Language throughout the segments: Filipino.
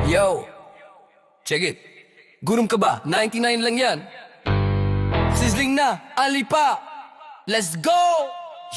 Yo, check it. Gutom ka ba? 99 lang yan. Sizzling na, ali pa. Let's go!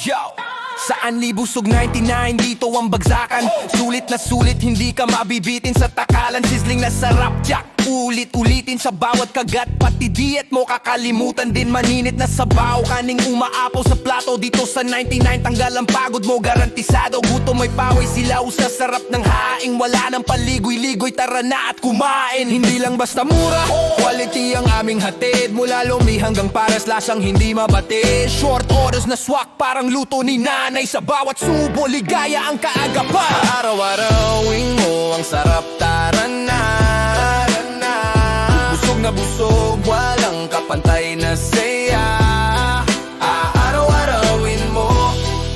Yo! Saan libusog 99, dito ang bagsakan. Sulit na sulit, hindi ka mabibitin sa takalan. Sizzling na sarap, jack, ulit-ulitin sa bawat kagat. Pati diet mo kakalimutan din, maninit na sabaw. Kaning umaapaw sa plato, dito sa 99 tanggal ang pagod mo, garantisado. Gutom mo'y paway silaw sa sarap ng haing. Wala nang paligoy-ligoy, tara na at kumain. Hindi lang basta mura, quality ang aming hatid. Mula lumi hanggang paras, lasang hindi mabati. Short orders na swak, parang luto ni nanay. Sa bawat subo, ligaya ang kaagapan. Araw-arawin mo ang sarap, tara na. Busog na busog, walang kapantay na saya. Araw-arawin mo,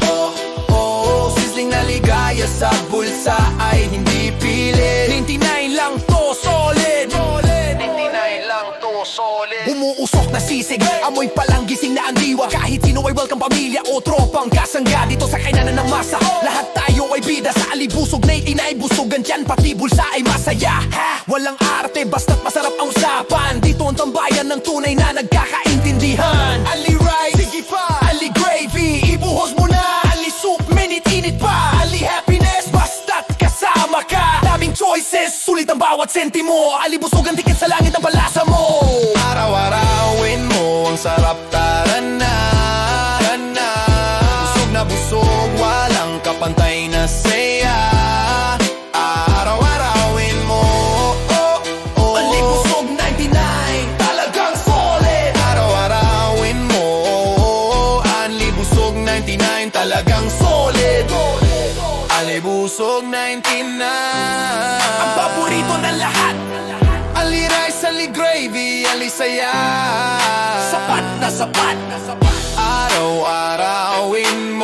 oh, oh. Sizzling na ligaya sa bulsa ay hindi pilit. 99 lang to, solid. 99 lang to, solid. Umuusok na sisig, amoy palang gising na ang diwa. Kahit sino ay welcome, pamilya o tropang kasangga. Dito sa kainan ng masa, lahat tayo ay bida. Sa alibusog na busugan dyan, pati bulsa ay masaya. Walang arte, basta't masarap ang usapan. Dito ang tambayan ng tunay na nagkakaintindihan. Ali rice, sige pa. Ali gravy, ibuhos mo na. Ali soup, minute-init pa. Ali happiness, basta't kasama ka. Daming choices, sulit ang bawat sentimo. Ali busog ang tiket sa langit ang palasa mo. Araw-arawin mo ang sarap, tara na. Busog na busog, walang kapantay na saya. Araw-arawin mo, oh, oh. Ali busog 99, talagang solid. Araw-arawin mo, Ali busog 99, talagang solid. Ali busog 99, Ang paborito ng lahat, Ali rice, Ali gravy, Ali saya. sapat na sapat. Araw-arawin